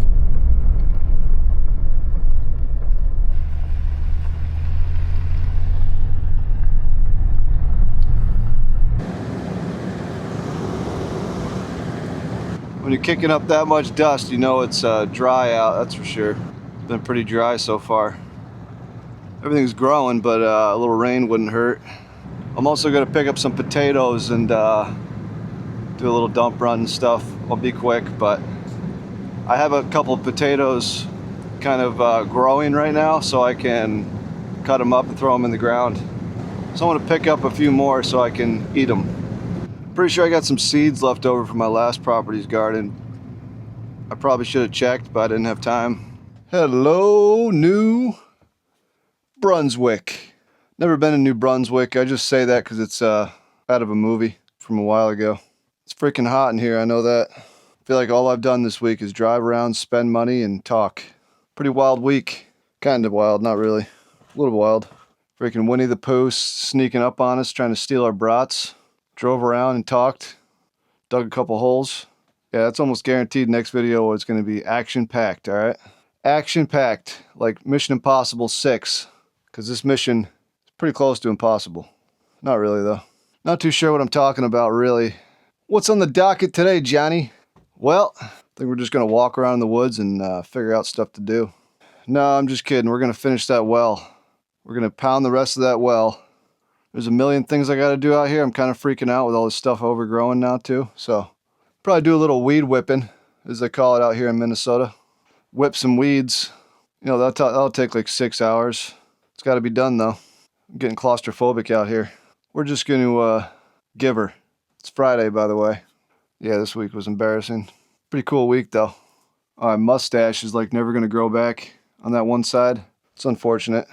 When you're kicking up that much dust, it's dry out, that's for sure. It's been pretty dry so far. Everything's growing, but a little rain wouldn't hurt. I'm also going to pick up some potatoes and do a little dump run and stuff. I'll be quick, but I have a couple of potatoes kind of growing right now, so I can cut them up and throw them in the ground. So I want to pick up a few more so I can eat them. Pretty sure I got some seeds left over from my last property's garden. I probably should have checked, but I didn't have time. Hello, New Brunswick. Never been in New Brunswick. I just say that because it's out of a movie from a while ago. It's freaking hot in here, I know that. I feel like all I've done this week is drive around, spend money, and talk. Pretty wild week. Kind of wild, not really. A little wild. Freaking Winnie the Pooh sneaking up on us, trying to steal our brats. Drove around and talked. Dug a couple holes. Yeah, that's almost guaranteed next video is going to be action-packed, alright? Action-packed, like Mission Impossible 6. Because this mission is pretty close to impossible. Not really, though. Not too sure what I'm talking about, really. What's on the docket today, Johnny? Well, I think we're just going to walk around in the woods and figure out stuff to do. No, I'm just kidding. We're going to finish that well. We're going to pound the rest of that well. There's a million things I got to do out here. I'm kind of freaking out with all this stuff overgrowing now, too. So, probably do a little weed whipping, as they call it out here in Minnesota. Whip some weeds. That'll take like 6 hours. It's got to be done, though. I'm getting claustrophobic out here. We're just going to give her. It's Friday, by the way. Yeah, this week was embarrassing. Pretty cool week, though. My mustache is like never going to grow back on that one side. It's unfortunate.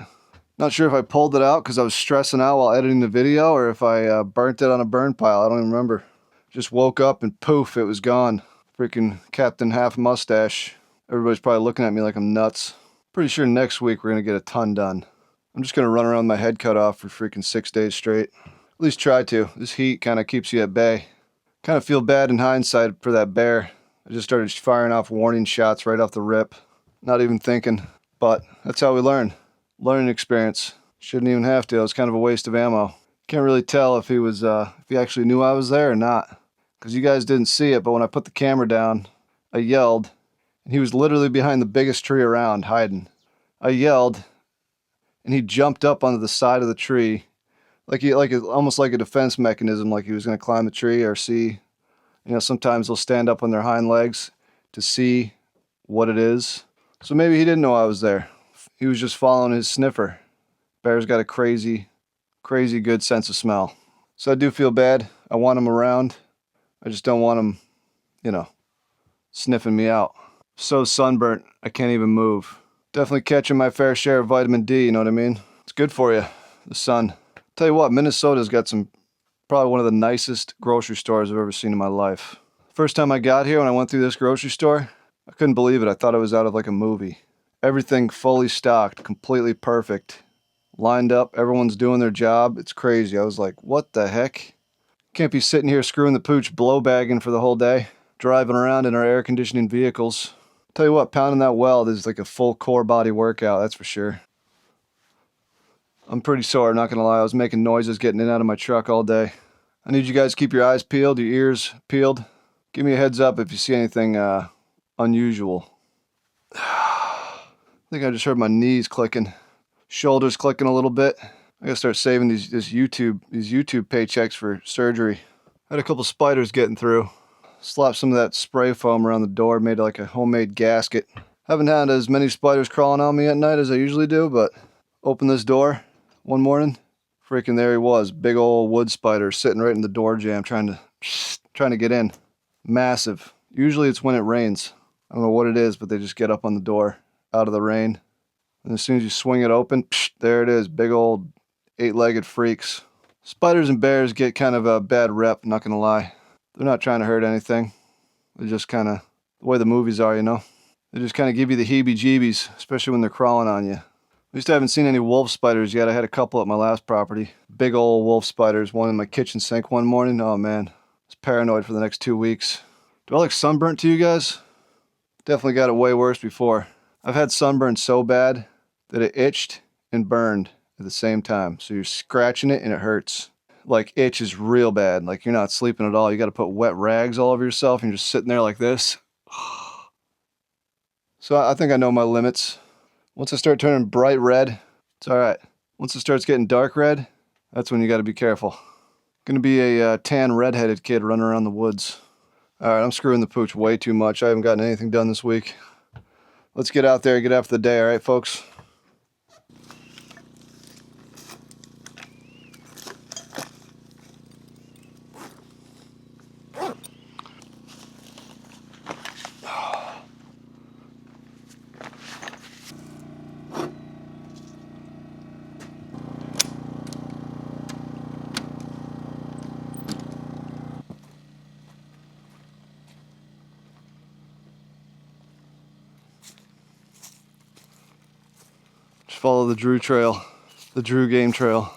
Not sure if I pulled it out because I was stressing out while editing the video, or if I burnt it on a burn pile. I don't even remember. Just woke up and poof, it was gone. Freaking Captain Half Mustache. Everybody's probably looking at me like I'm nuts. Pretty sure next week we're going to get a ton done. I'm just going to run around with my head cut off for freaking 6 days straight. At least try to. This heat kind of keeps you at bay. Kind of feel bad in hindsight for that bear. I just started firing off warning shots right off the rip. Not even thinking. But that's how we learn. Learning experience. Shouldn't even have to. It was kind of a waste of ammo. Can't really tell if he actually knew I was there or not. Because you guys didn't see it, but when I put the camera down, I yelled. And he was literally behind the biggest tree around, hiding. I yelled, and he jumped up onto the side of the tree. Almost like a defense mechanism, like he was going to climb the tree or see You know, sometimes they'll stand up on their hind legs to see what it is. So maybe he didn't know I was there. He was just following his sniffer. Bear's got a crazy good sense of smell. So I do feel bad. I want him around. I just don't want him, you know, sniffing me out. So sunburnt, I can't even move. Definitely catching my fair share of vitamin D, you know what I mean? It's good for you, the sun. Tell you what, Minnesota's got probably one of the nicest grocery stores I've ever seen in my life. First time I got here, when I went through this grocery store, I couldn't believe it. I thought it was out of like a movie. Everything fully stocked, completely perfect. Lined up, everyone's doing their job. It's crazy. I was like, what the heck? Can't be sitting here screwing the pooch blow bagging for the whole day, driving around in our air conditioning vehicles. Tell you what, pounding that weld is like a full core body workout, that's for sure. I'm pretty sore, not gonna lie. I was making noises getting in and out of my truck all day. I need you guys to keep your eyes peeled, your ears peeled. Give me a heads up if you see anything unusual. I think I just heard my knees clicking, shoulders clicking a little bit. I gotta start saving these YouTube paychecks for surgery. I had a couple spiders getting through. Slapped some of that spray foam around the door, made like a homemade gasket. Haven't had as many spiders crawling on me at night as I usually do, but opened this door one morning, freaking there he was, big old wood spider sitting right in the door jamb, trying to get in. Massive. Usually it's when it rains. I don't know what it is, but they just get up on the door out of the rain. And as soon as you swing it open, there it is, big old 8-legged freaks. Spiders and bears get kind of a bad rep, not gonna lie. They're not trying to hurt anything. They're just kind of the way the movies are, you know? They just kind of give you the heebie-jeebies, especially when they're crawling on you. At least I haven't seen any wolf spiders yet. I had a couple at my last property. Big old wolf spiders, one in my kitchen sink one morning. Oh man, I was paranoid for the next 2 weeks. Do I look sunburnt to you guys? Definitely got it way worse before. I've had sunburn so bad that it itched and burned at the same time. So you're scratching it and it hurts. Like itch is real bad. Like you're not sleeping at all. You got to put wet rags all over yourself and you're just sitting there like this. So I think I know my limits. Once I start turning bright red, it's all right. Once it starts getting dark red, that's when you got to be careful. Gonna be a tan redheaded kid running around the woods. All right, I'm screwing the pooch way too much. I haven't gotten anything done this week. Let's get out there and get after the day, all right, folks? Just follow the Drew trail, the Drew game trail.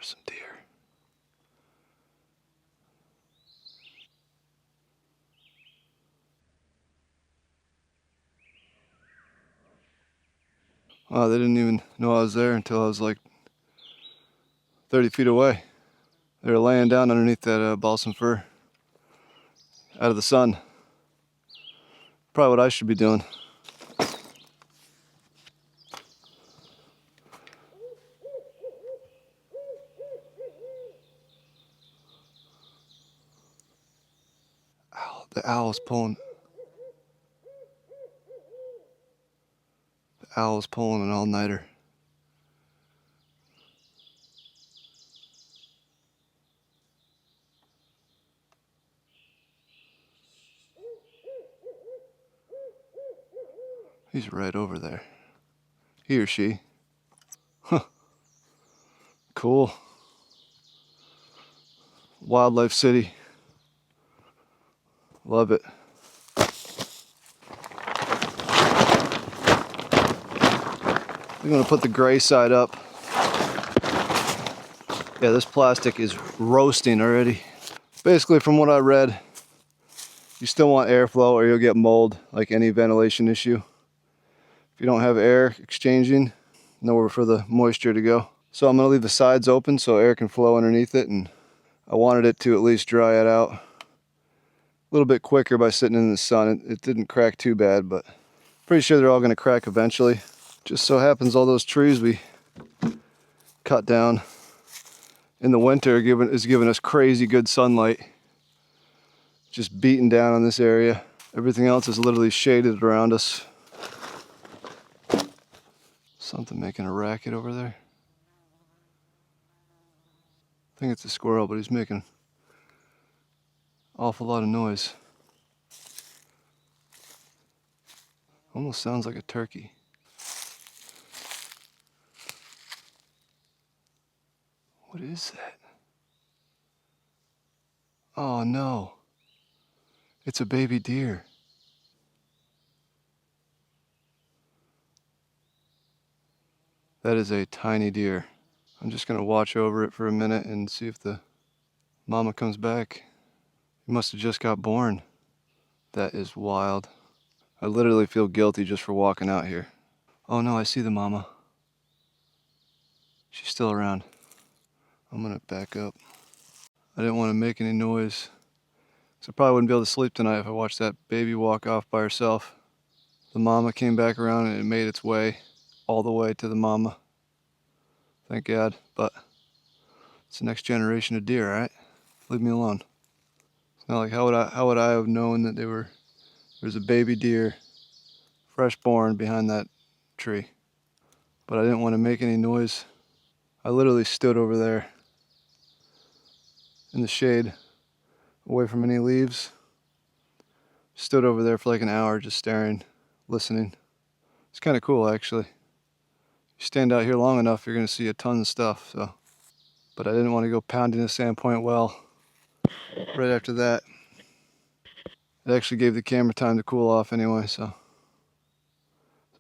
There's some deer. Wow, they didn't even know I was there until I was like 30 feet away. They were laying down underneath that balsam fir, out of the sun. Probably what I should be doing. Owl, the owl's pulling. The owl's pulling an all-nighter. He's right over there. He or she. Huh. Cool. Wildlife city. Love it. I'm gonna put the gray side up. Yeah, this plastic is roasting already. Basically, from what I read, you still want airflow or you'll get mold, like any ventilation issue. If you don't have air exchanging, nowhere for the moisture to go. So I'm gonna leave the sides open so air can flow underneath it, and I wanted it to at least dry it out a little bit quicker by sitting in the sun. It didn't crack too bad, but pretty sure they're all gonna crack eventually. Just so happens all those trees we cut down in the winter is giving us crazy good sunlight. Just beating down on this area. Everything else is literally shaded around us. Something making a racket over there. I think it's a squirrel, but he's making an awful lot of noise. Almost sounds like a turkey. What is that? Oh no. It's a baby deer. That is a tiny deer. I'm just gonna watch over it for a minute and see if the mama comes back. He must have just got born. That is wild. I literally feel guilty just for walking out here. Oh no, I see the mama. She's still around. I'm gonna back up. I didn't want to make any noise, so I probably wouldn't be able to sleep tonight if I watched that baby walk off by herself. The mama came back around and it made its way all the way to the mama. Thank God, but it's the next generation of deer, alright? Leave me alone. It's not like how would I have known that there's a baby deer fresh born behind that tree. But I didn't want to make any noise. I literally stood over there in the shade, away from any leaves. Stood over there for like an hour just staring, listening. It's kind of cool actually. You stand out here long enough, you're gonna see a ton of stuff, so. But I didn't want to go pounding the Sandpoint well right after that. It actually gave the camera time to cool off anyway, so.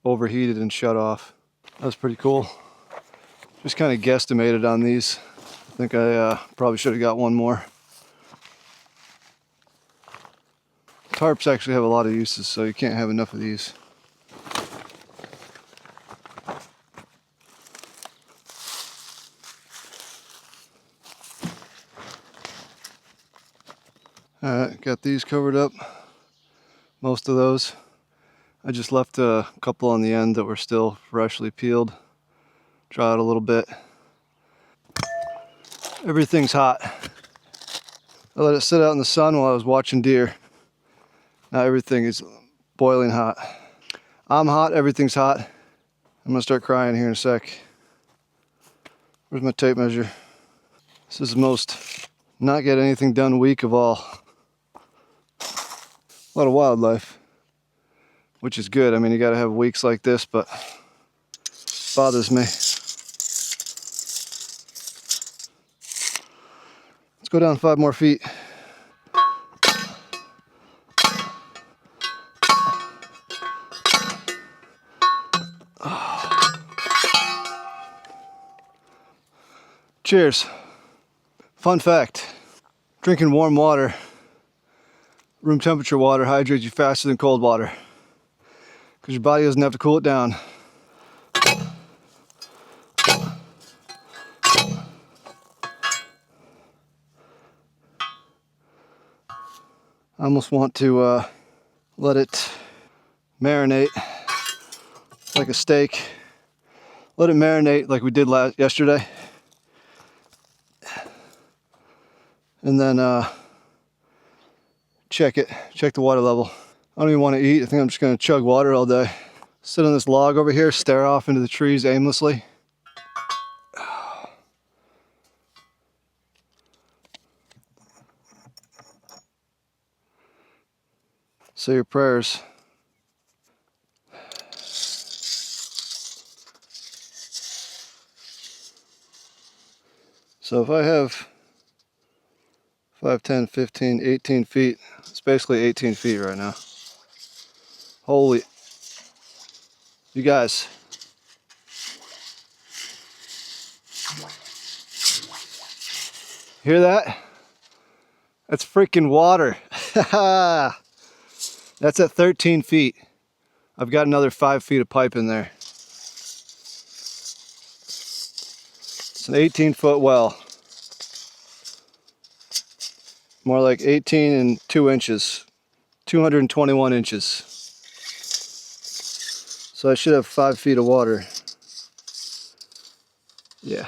Overheated and shut off. That was pretty cool. Just kind of guesstimated on these. I think I probably should have got one more. Tarps actually have a lot of uses, so you can't have enough of these. Alright, got these covered up. Most of those. I just left a couple on the end that were still freshly peeled. Dry out a little bit. Everything's hot. I let it sit out in the sun while I was watching deer. Now everything is boiling hot. I'm hot, everything's hot. I'm gonna start crying here in a sec. Where's my tape measure? This is the most not get anything done week of all. A lot of wildlife, which is good. I mean, you gotta have weeks like this, but it bothers me. Let's go down 5 more feet. Cheers. Fun fact, drinking warm water, room temperature water, hydrates you faster than cold water because your body doesn't have to cool it down. I almost want to let it marinate like a steak. Let it marinate like we did yesterday. And then check the water level. I don't even want to eat. I think I'm just going to chug water all day. Sit on this log over here, stare off into the trees aimlessly. Say your prayers. So if I have 5, 10, 15, 18 feet, it's basically 18 feet right now. Holy, you guys. Hear that? That's freaking water. That's at 13 feet. I've got another 5 feet of pipe in there. It's an 18-foot well. More like 18 and 2 inches. 221 inches. So I should have 5 feet of water. Yeah.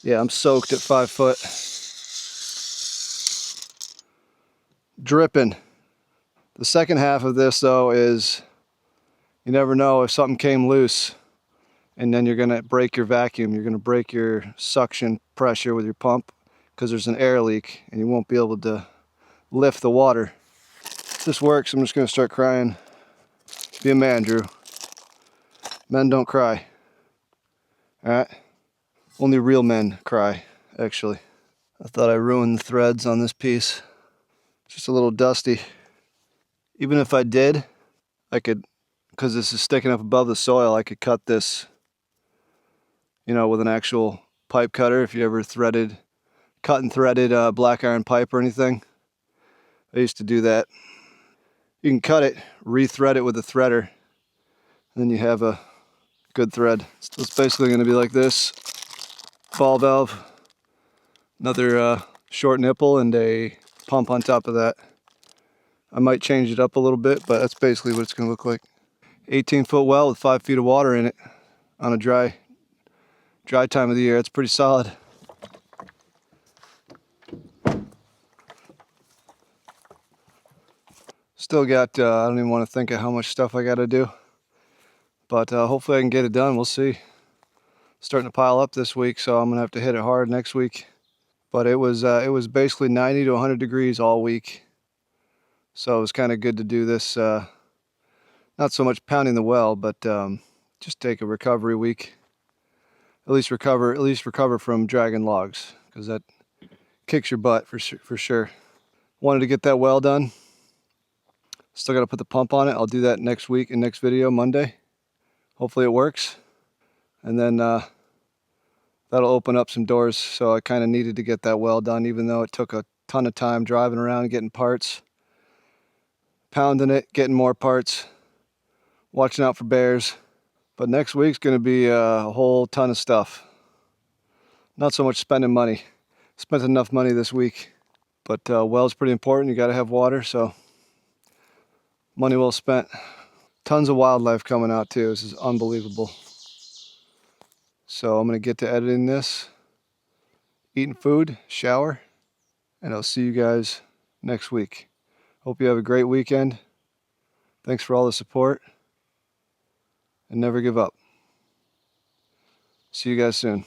Yeah, I'm soaked at 5 foot. Dripping. The second half of this, though, is you never know if something came loose, and then you're going to break your vacuum. You're going to break your suction pressure with your pump because there's an air leak, and you won't be able to lift the water. If this works, I'm just going to start crying. Be a man, Drew. Men don't cry. Alright? Only real men cry, actually. I thought I ruined the threads on this piece. Just a little dusty. Even if I did, I could, because this is sticking up above the soil, I could cut this, you know, with an actual pipe cutter. If you ever cut and threaded black iron pipe or anything, I used to do that. You can cut it, re-thread it with a threader, and then you have a good thread. So it's basically going to be like this. Ball valve, another short nipple, and a pump on top of that. I might change it up a little bit, but that's basically what it's going to look like. 18-foot well with 5 feet of water in it on a dry time of the year. It's pretty solid. Still got, I don't even want to think of how much stuff I got to do, but hopefully I can get it done. We'll see. Starting to pile up this week, so I'm gonna have to hit it hard next week. But it was basically 90 to 100 degrees all week, so it was kind of good to do this. Not so much pounding the well, but just take a recovery week. At least recover from dragging logs, because that kicks your butt for sure. Wanted to get that well done. Still got to put the pump on it. I'll do that next week in next video, Monday. Hopefully it works. And then that'll open up some doors. So I kind of needed to get that well done, even though it took a ton of time driving around and getting parts, pounding it, getting more parts, watching out for bears. But next week's going to be a whole ton of stuff. Not so much spending money. Spent enough money this week. But well's pretty important. You got to have water, so money well spent. Tons of wildlife coming out too. This is unbelievable. So I'm going to get to editing this, eating food, shower, and I'll see you guys next week. Hope you have a great weekend. Thanks for all the support, and never give up. See you guys soon.